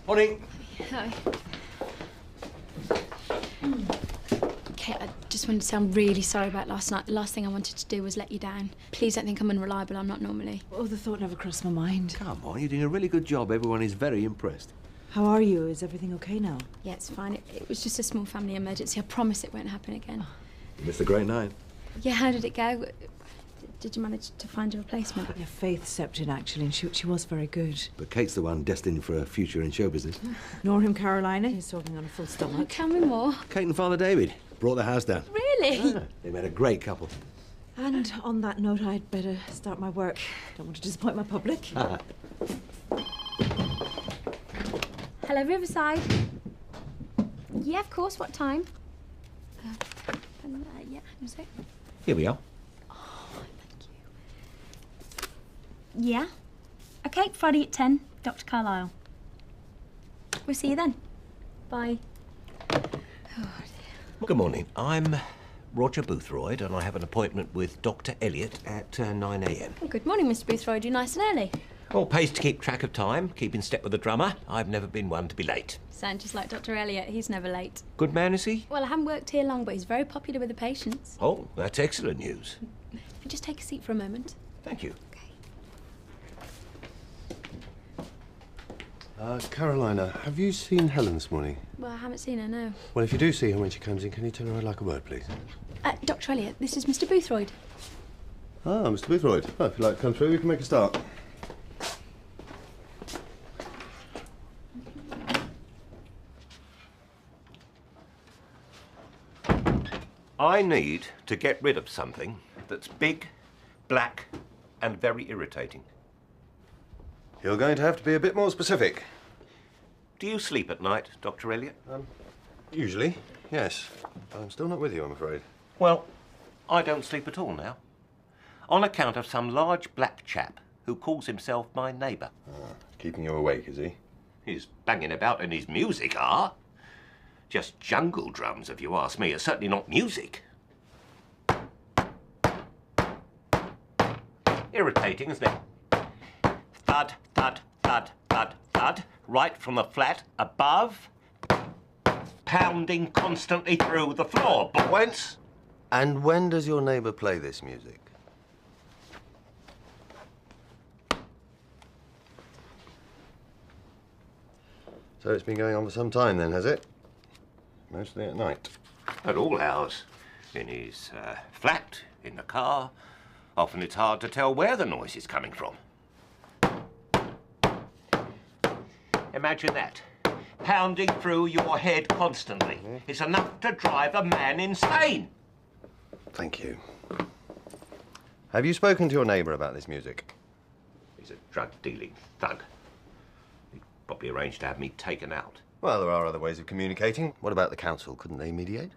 Morning. Hi. Kate, I just wanted to say I'm really sorry about last night. The last thing I wanted to do was let you down. Please don't think I'm unreliable. I'm not normally. Oh, the thought never crossed my mind. Come on, you're doing a really good job. Everyone is very impressed. How are you? Is everything okay now? Yeah, it's fine. It was just a small family emergency. I promise it won't happen again. You missed a great night. Yeah, how did it go? Did you manage to find a replacement? Yeah, Faith stepped in, actually, and she was very good. But Kate's the one destined for a future in show business. Nor him, Carolina. He's talking on a full stomach. Tell me more. Kate and Father David brought the house down. Really? Yeah, they made a great couple. And on that note, I'd better start my work. Don't want to disappoint my public. Hello, Riverside. Yeah, of course. What time? Yeah, hang on a sec. Here we are. Yeah. Okay, Friday at 10, Dr. Carlisle. We'll see you then. Bye. Good morning. I'm Roger Boothroyd, and I have an appointment with Dr. Elliot at 9 a.m. Well, good morning, Mr. Boothroyd. You're nice and early. All pays to keep track of time, keep in step with the drummer. I've never been one to be late. Sound just like Dr. Elliot. He's never late. Good man, is he? Well, I haven't worked here long, but he's very popular with the patients. Oh, that's excellent news. If you just take a seat for a moment. Thank you. Carolina, have you seen Helen this morning? Well, I haven't seen her, no. Well, if you do see her when she comes in, can you tell her I'd like a word, please? Dr. Elliot, this is Mr. Boothroyd. Ah, Mr. Boothroyd. Oh, if you'd like to come through, we can make a start. I need to get rid of something that's big, black, and very irritating. You're going to have to be a bit more specific. Do you sleep at night, Dr. Elliot? Usually, yes. But I'm still not with you, I'm afraid. Well, I don't sleep at all now. On account of some large black chap who calls himself my neighbour. Keeping you awake, is he? He's banging about in his music, Just jungle drums, if you ask me. It's certainly not music. Irritating, isn't it? Thud, thud, thud, thud, thud, right from the flat above, pounding constantly through the floor. But whence? And when does your neighbour play this music? So it's been going on for some time then, has it? Mostly at night. At all hours. In his flat, in the car. Often it's hard to tell where the noise is coming from. Imagine that. Pounding through your head constantly. It's enough to drive a man insane. Thank you. Have you spoken to your neighbour about this music? He's a drug-dealing thug. He probably arranged to have me taken out. Well, there are other ways of communicating. What about the council? Couldn't they mediate?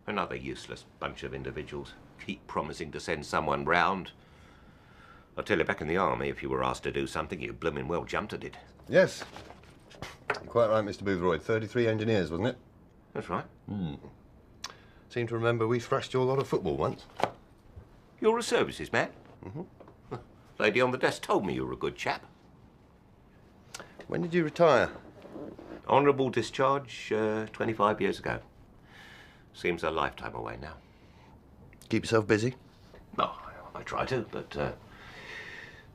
Another useless bunch of individuals. Keep promising to send someone round. I'll tell you, back in the army, if you were asked to do something, you blooming well jumped at it. Yes. You're quite right, Mr. Boothroyd. 33 engineers, wasn't it? That's right. Seem to remember we thrashed your lot of football once. You're a services man? Mm-hmm. Lady on the desk told me you were a good chap. When did you retire? Honourable discharge 25 years ago. Seems a lifetime away now. Keep yourself busy? No, I try to, but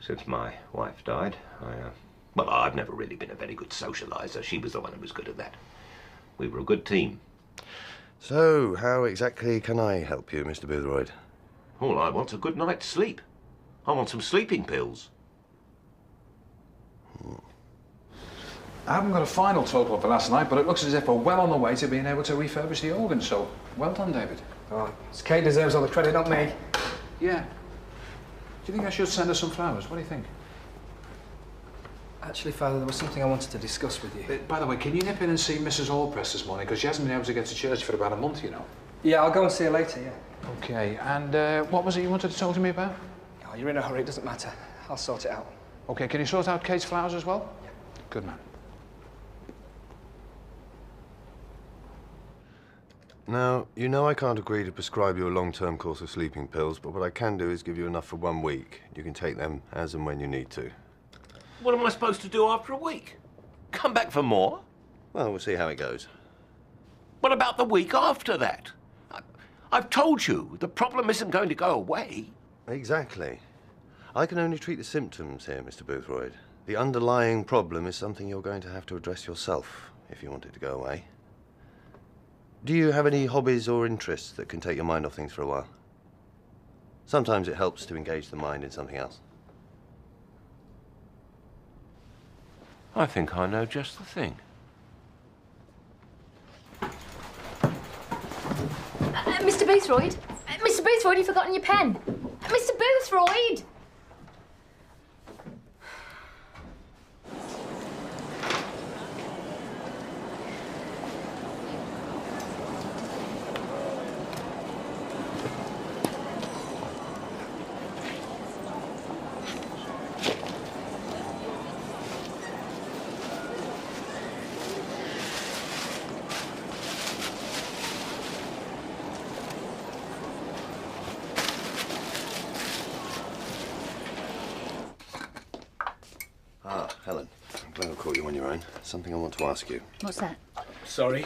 since my wife died, well, I've never really been a very good socialiser. She was the one who was good at that. We were a good team. So, how exactly can I help you, Mr. Boothroyd? All I want's a good night's sleep. I want some sleeping pills. I haven't got a final total for last night, but it looks as if we're well on the way to being able to refurbish the organ, so well done, David. Oh, Kate deserves all the credit, not me. Yeah. Do you think I should send her some flowers? What do you think? Actually, Father, there was something I wanted to discuss with you. By the way, can you nip in and see Mrs. Allpress this morning? Because she hasn't been able to get to church for about a month, you know. Yeah, I'll go and see her later, yeah. Okay, and what was it you wanted to talk to me about? Oh, you're in a hurry, it doesn't matter. I'll sort it out. Okay, can you sort out Kate's flowers as well? Yeah. Good man. Now, you know I can't agree to prescribe you a long-term course of sleeping pills, but what I can do is give you enough for 1 week. You can take them as and when you need to. What am I supposed to do after a week? Come back for more? Well, we'll see how it goes. What about the week after that? I've told you, the problem isn't going to go away. Exactly. I can only treat the symptoms here, Mr. Boothroyd. The underlying problem is something you're going to have to address yourself if you want it to go away. Do you have any hobbies or interests that can take your mind off things for a while? Sometimes it helps to engage the mind in something else. I think I know just the thing. Mr. Boothroyd? Mr. Boothroyd, you've forgotten your pen. Mr. Boothroyd! Ah, Helen. I'm glad I caught you on your own. Something I want to ask you. What's that? Sorry.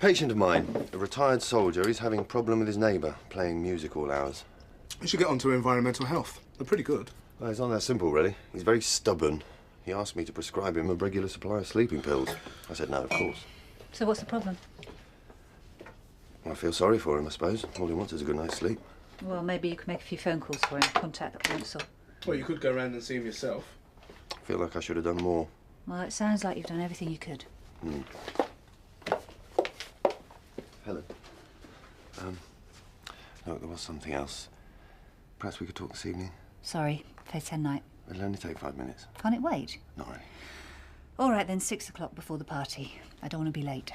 Patient of mine, a retired soldier, he's having a problem with his neighbour, playing music all hours. You should get onto environmental health. They're pretty good. Well, it's not that simple, really. He's very stubborn. He asked me to prescribe him a regular supply of sleeping pills. I said no, of course. So what's the problem? I feel sorry for him, I suppose. All he wants is a good night's sleep. Well, maybe you can make a few phone calls for him, contact the council. Well, you could go around and see him yourself. I feel like I should have done more. Well, it sounds like you've done everything you could. Helen. No, there was something else. Perhaps we could talk this evening. Sorry, Faith 10 night. It'll only take 5 minutes. Can't it wait? Not really. All right, then, 6 o'clock before the party. I don't want to be late.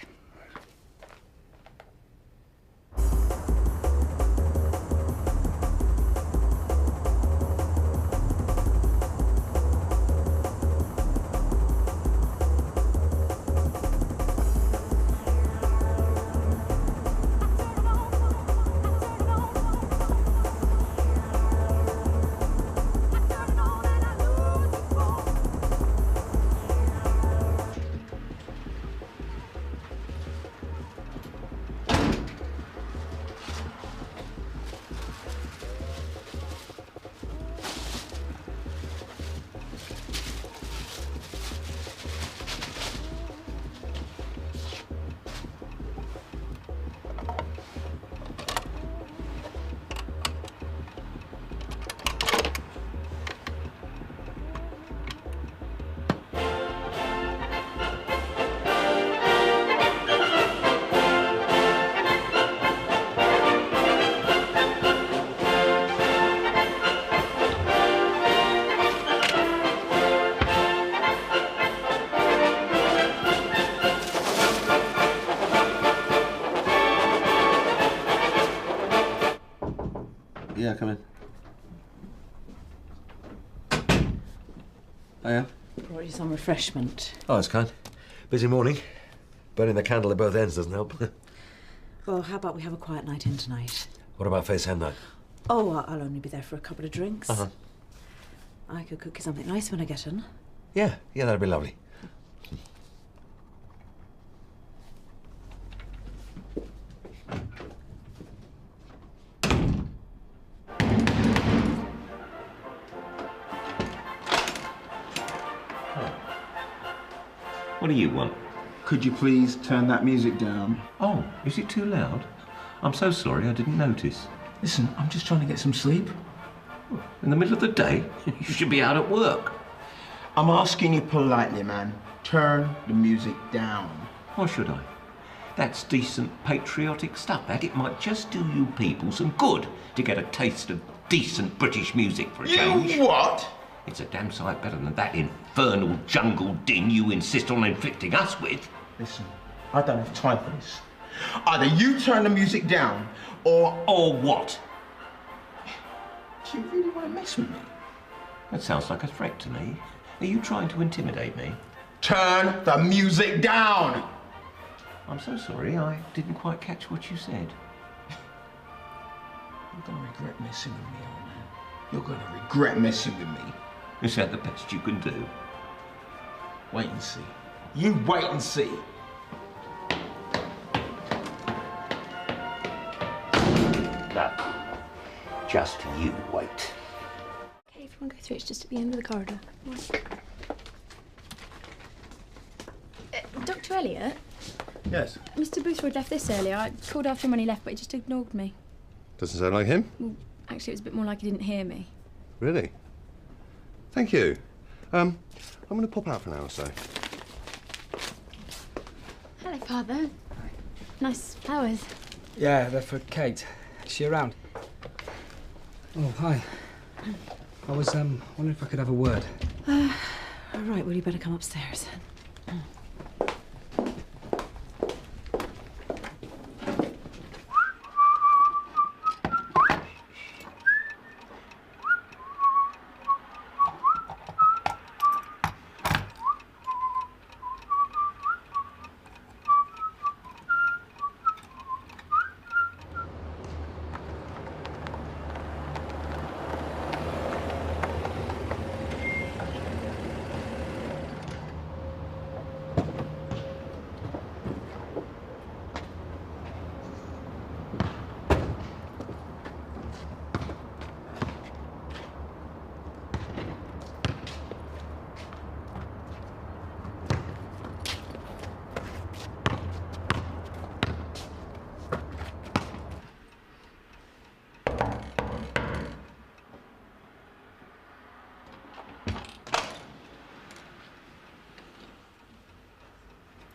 Yeah, come in. Oh, yeah? Brought you some refreshment. Oh, that's kind. Busy morning. Burning the candle at both ends doesn't help. Well, how about we have a quiet night in tonight? What about Face Hand night? Oh, I'll only be there for a couple of drinks. Uh-huh. I could cook you something nice when I get in. Yeah, that'd be lovely. What do you want? Could you please turn that music down? Oh, is it too loud? I'm so sorry, I didn't notice. Listen, I'm just trying to get some sleep. In the middle of the day? You should be out at work. I'm asking you politely, man. Turn the music down. Why should I? That's decent patriotic stuff, that. It might just do you people some good to get a taste of decent British music for a change. You what? It's a damn sight better than that infernal jungle din you insist on inflicting us with. Listen, I don't have time for this. Either you turn the music down, or what? Do you really want to mess with me? That sounds like a threat to me. Are you trying to intimidate me? Turn the music down! I'm so sorry, I didn't quite catch what you said. You're gonna regret messing with me, old man. You're gonna regret messing with me. Is that the best you can do? Wait and see. You wait and see. No. Just you wait. Okay, if you want to go through, it's just at the end of the corridor. Right. Dr. Elliot? Yes. Mr. Boothroyd left this earlier. I called after him when he left, but he just ignored me. Doesn't sound like him. Well, actually, it was a bit more like he didn't hear me. Really? Thank you. I'm going to pop out for an hour or so. Hello, Father. Nice flowers. Yeah, they're for Kate. Is she around? Oh, hi. I was wondering if I could have a word. All right, well, you better come upstairs.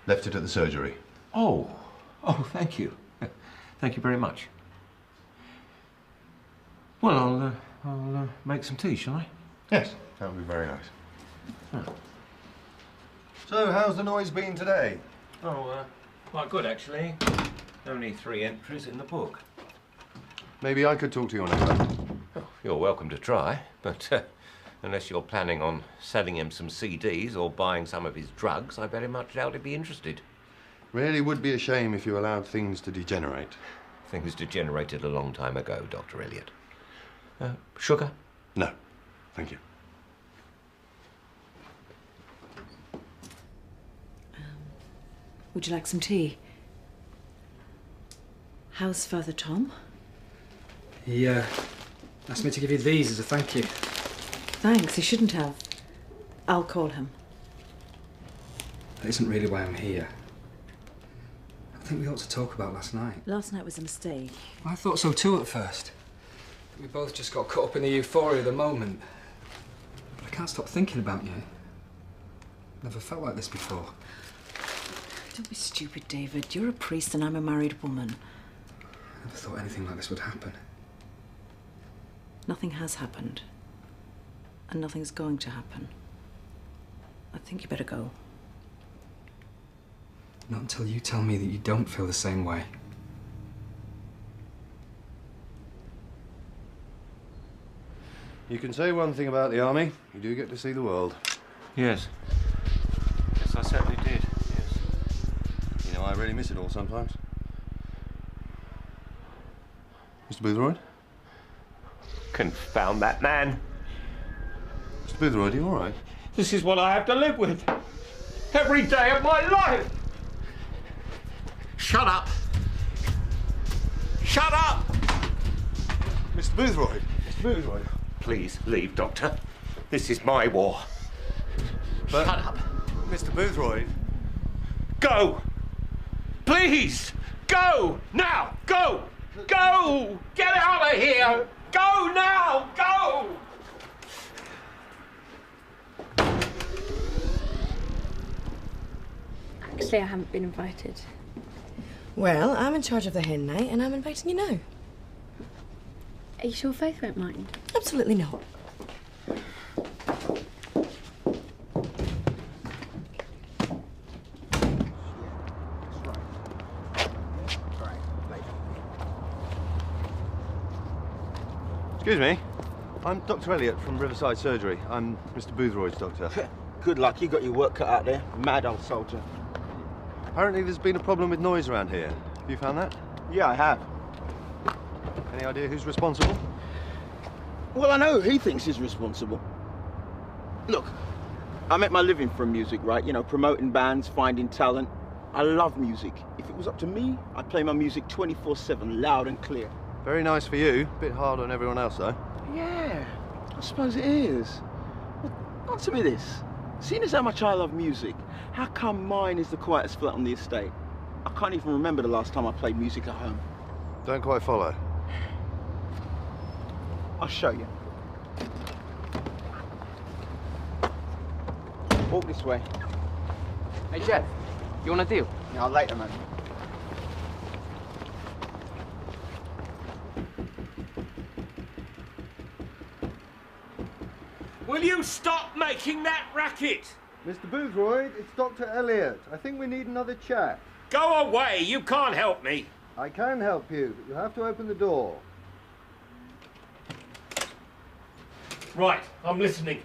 Left it at the surgery. Oh, thank you. Thank you very much. Well, I'll make some tea, shall I? Yes, that would be very nice. Oh. So, how's the noise been today? Oh, quite good, actually. Only 3 entries in the book. Maybe I could talk to your neighbour. Oh, you're welcome to try, but unless you're planning on selling him some CDs or buying some of his drugs, I very much doubt he'd be interested. Really would be a shame if you allowed things to degenerate. Things degenerated a long time ago, Dr. Elliot. Sugar? No, thank you. Would you like some tea? How's Father Tom? He asked me to give you these as a thank you. Thanks, he shouldn't have. I'll call him. That isn't really why I'm here. I think we ought to talk about last night. Last night was a mistake. I thought so too at first. We both just got caught up in the euphoria of the moment. But I can't stop thinking about you. Never felt like this before. Don't be stupid, David. You're a priest and I'm a married woman. I never thought anything like this would happen. Nothing has happened. And nothing's going to happen. I think you better go. Not until you tell me that you don't feel the same way. You can say one thing about the army. You do get to see the world. Yes. Yes, I certainly did, yes. You know, I really miss it all sometimes. Mr. Boothroyd? Confound that man. Mr. Boothroyd, are you all right? This is what I have to live with. Every day of my life. Shut up. Shut up! Mr. Boothroyd. Mr. Boothroyd. Please leave, Doctor. This is my war. But, shut up. Mr. Boothroyd. Go! Please! Go! Now! Go! Go! Get out of here! Go now! Go! Actually, I haven't been invited. Well, I'm in charge of the hen night, and I'm inviting you now. Are you sure Faith won't mind? Absolutely not. Excuse me. I'm Dr. Elliot from Riverside Surgery. I'm Mr. Boothroyd's doctor. Good luck. You got your work cut out there. Mad old soldier. Apparently there's been a problem with noise around here. Have you found that? Yeah, I have. Any idea who's responsible? Well, I know who he thinks is responsible. Look, I make my living from music, right? You know, promoting bands, finding talent. I love music. If it was up to me, I'd play my music 24/7, loud and clear. Very nice for you. Bit hard on everyone else, though. Yeah, I suppose it is. Well, answer me this. Seeing as how much I love music, how come mine is the quietest flat on the estate? I can't even remember the last time I played music at home. Don't quite follow. I'll show you. Walk this way. Hey, Jeff, you want a deal? Yeah, later, man. Will you stop making that racket? Mr. Boothroyd, it's Dr. Elliot. I think we need another chat. Go away, you can't help me. I can help you, but you have to open the door. Right, I'm listening.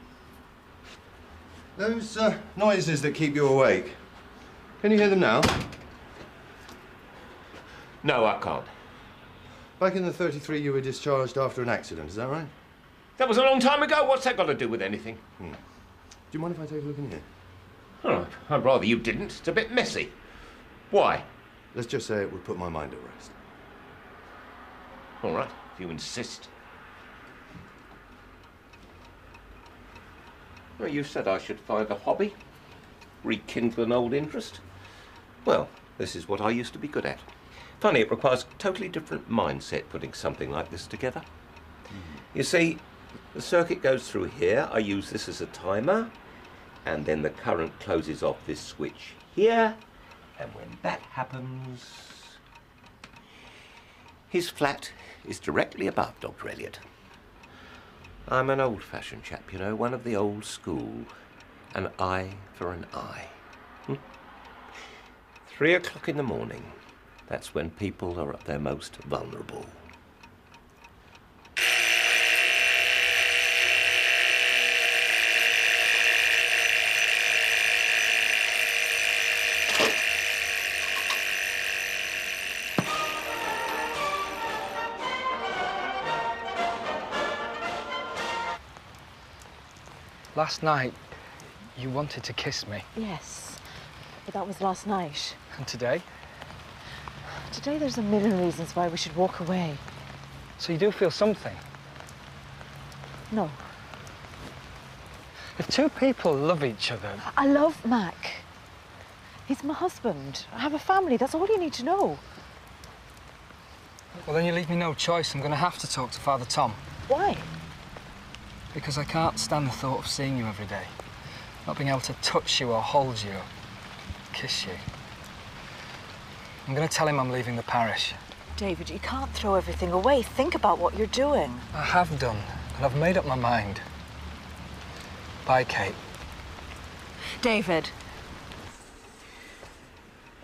Those noises that keep you awake, can you hear them now? No, I can't. Back in the 33, you were discharged after an accident, is that right? That was a long time ago. What's that got to do with anything? Do you mind if I take a look in here? Oh, I'd rather you didn't. It's a bit messy. Why? Let's just say it would put my mind at rest. All right, if you insist. Well, you said I should find a hobby, rekindle an old interest. Well, this is what I used to be good at. Funny, it requires a totally different mindset putting something like this together. You see, the circuit goes through here. I use this as a timer, and then the current closes off this switch here. And when that happens, his flat is directly above Dr. Elliot. I'm an old-fashioned chap, you know, one of the old school. An eye for an eye. 3 o'clock in the morning. That's when people are at their most vulnerable. Last night, you wanted to kiss me. Yes, but that was last night. And today? Today there's a million reasons why we should walk away. So you do feel something? No. If two people love each other... I love Mac. He's my husband. I have a family. That's all you need to know. Well, then you leave me no choice. I'm going to have to talk to Father Tom. Why? Because I can't stand the thought of seeing you every day. Not being able to touch you or hold you or kiss you. I'm going to tell him I'm leaving the parish. David, you can't throw everything away. Think about what you're doing. I have done, and I've made up my mind. Bye, Kate. David.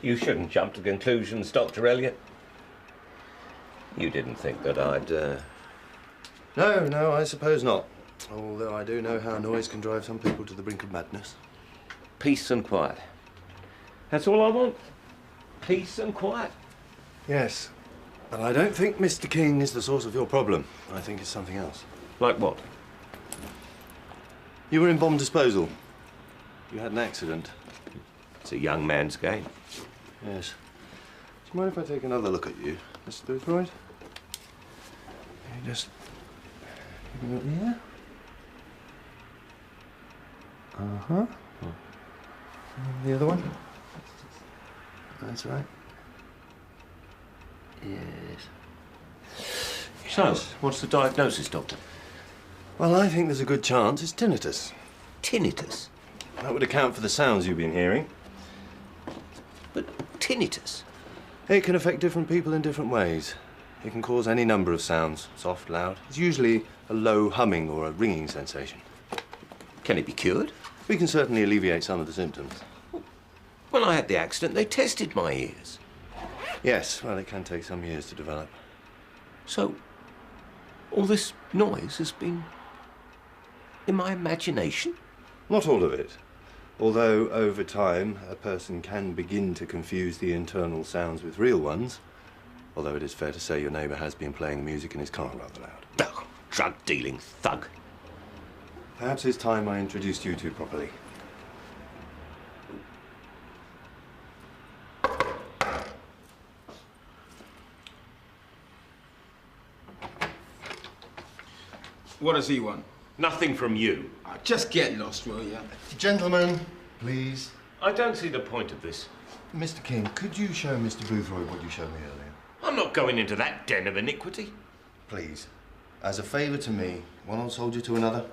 You shouldn't jump to conclusions, Dr. Elliot. You didn't think that I'd, No, I suppose not. Although I do know how noise can drive some people to the brink of madness. Peace and quiet. That's all I want. Peace and quiet. Yes, but I don't think Mr. King is the source of your problem. I think it's something else. Like what? You were in bomb disposal. You had an accident. It's a young man's game. Yes. Do you mind if I take another look at you, Mr. Boothroyd? You just... give me an ear. Uh-huh. The other one? That's right. Yes. So, what's the diagnosis, Doctor? Well, I think there's a good chance it's tinnitus. Tinnitus? That would account for the sounds you've been hearing. But tinnitus? It can affect different people in different ways. It can cause any number of sounds, soft, loud. It's usually a low humming or a ringing sensation. Can it be cured? We can certainly alleviate some of the symptoms. When I had the accident, they tested my ears. Yes, well, it can take some years to develop. So, all this noise has been in my imagination? Not all of it. Although, over time, a person can begin to confuse the internal sounds with real ones. Although it is fair to say your neighbour has been playing the music in his car rather loud. Oh, drug-dealing thug. Perhaps it's time I introduced you two properly. What does he want? Nothing from you. Just get lost, will you? Gentlemen, please. I don't see the point of this. Mr. King, could you show Mr. Boothroyd what you showed me earlier? I'm not going into that den of iniquity. Please. As a favour to me, one old soldier to another.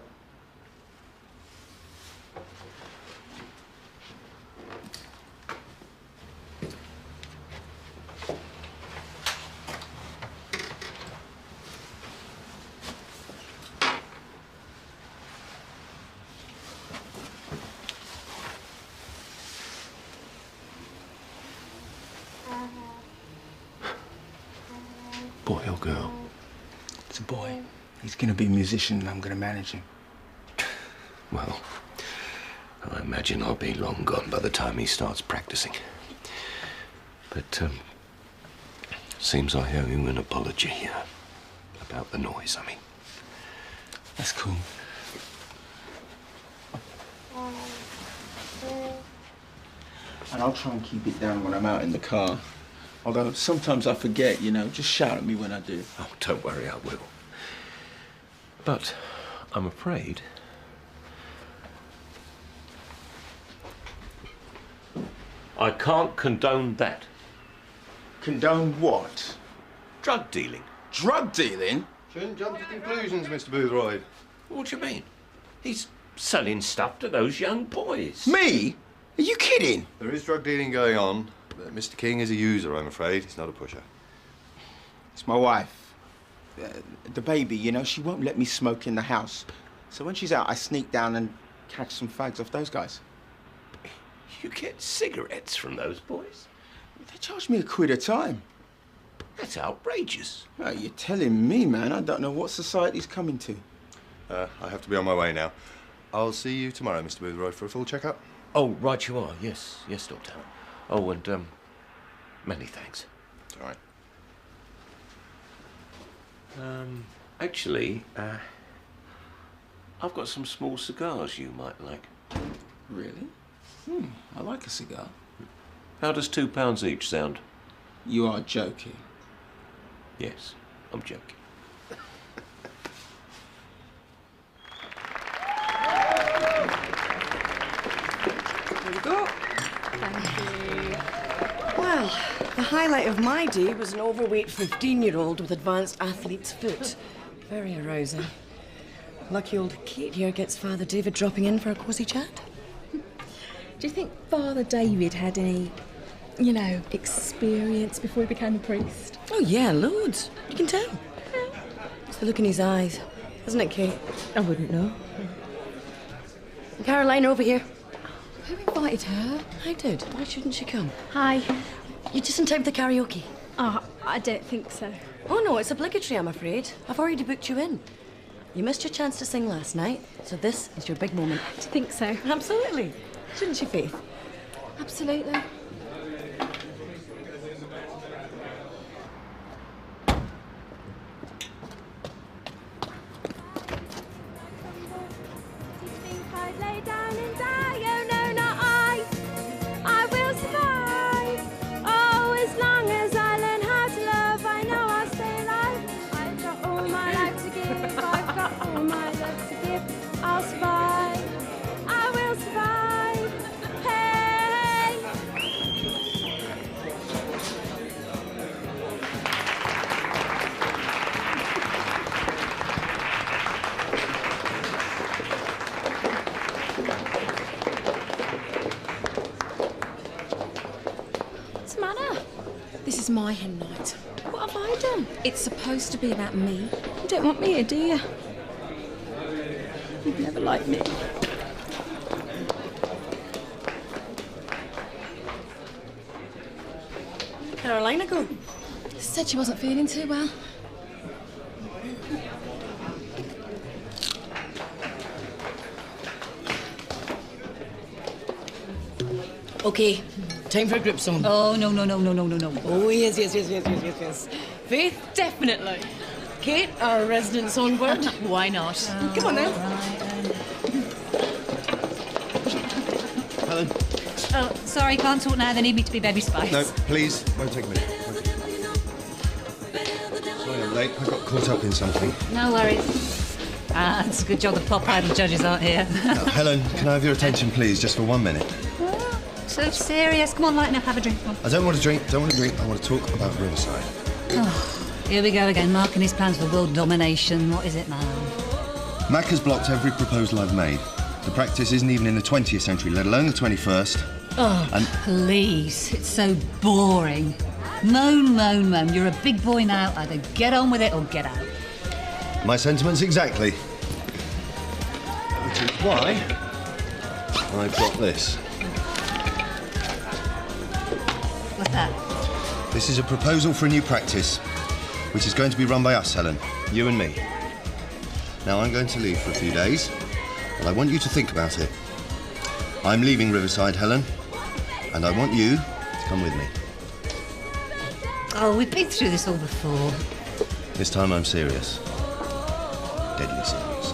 Boy or girl? It's a boy. He's gonna be a musician and I'm gonna manage him. Well, I imagine I'll be long gone by the time he starts practicing. But, seems I owe you an apology about the noise, I mean. That's cool. And I'll try and keep it down when I'm out in the car. Although sometimes I forget, you know, just shout at me when I do. Oh, don't worry, I will. But I'm afraid I can't condone that. Condone what? Drug dealing. Drug dealing? Shouldn't jump to conclusions, Mr. Boothroyd. What do you mean? He's selling stuff to those young boys. Me? Are you kidding? There is drug dealing going on, but Mr. King is a user, I'm afraid. He's not a pusher. It's my wife. The baby, you know, she won't let me smoke in the house. So when she's out, I sneak down and catch some fags off those guys. You get cigarettes from those boys? They charge me £1 a time. That's outrageous. Oh, you're telling me, man. I don't know what society's coming to. I have to be on my way now. I'll see you tomorrow, Mr. Boothroyd, for a full checkup. Oh, right you are. Yes, yes, Doctor. Oh, and, many thanks. It's all right. Actually, I've got some small cigars you might like. Really? I like a cigar. How does £2 each sound? You are joking. Yes, I'm joking. There we go. Well, the highlight of my day was an overweight 15-year-old with advanced athlete's foot. Very arousing. Lucky old Kate here gets Father David dropping in for a cosy chat. Do you think Father David had any, you know, experience before he became a priest? Oh, yeah, loads. You can tell. It's the look in his eyes, isn't it, Kate? I wouldn't know. Caroline, over here. Who invited her? I did. Why shouldn't she come? Hi. You're just in time for the karaoke. Oh, I don't think so. Oh, no, it's obligatory, I'm afraid. I've already booked you in. You missed your chance to sing last night, so this is your big moment. Do you think so? Absolutely. Shouldn't you, Faith? Absolutely. My hen night. What have I done? It's supposed to be about me. You don't want me here, do you? You've never liked me. Carolina, go. Said she wasn't feeling too well. Okay, time for a group song. Oh, no. Oh, yes. Faith, definitely. Kate, our resident songbird. Why not? Come on, then. Helen. Oh, sorry, can't talk now. They need me to be Baby Spice. No, please, won't take a minute. Sorry I'm late. I got caught up in something. No worries. Ah, it's a good job the pop idol judges aren't here. Helen, can I have your attention, please, just for 1 minute? So serious. Come on, lighten up, have a drink. Come on. I don't want to drink, don't want to drink. I want to talk about Riverside. Oh, here we go again, marking his plans for world domination. What is it, man? Mac has blocked every proposal I've made. The practice isn't even in the 20th century, let alone the 21st. Oh, And- please. It's so boring. Moan, moan, moan. You're a big boy now. Either get on with it or get out. My sentiments exactly. Which is why I've got this. What's that? This is a proposal for a new practice, which is going to be run by us, Helen. You and me. Now, I'm going to leave for a few days, but I want you to think about it. I'm leaving Riverside, Helen, and I want you to come with me. Oh, we've been through this all before. This time I'm serious. Deadly serious.